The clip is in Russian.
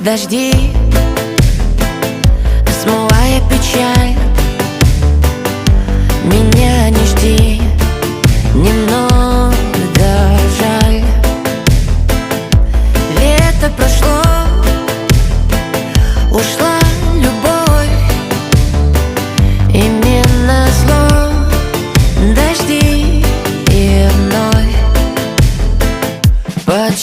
дожди, смывая печаль. Меня не жди, немного жаль. Лето прошло, ушла любовь, и мне назло дожди и вновь под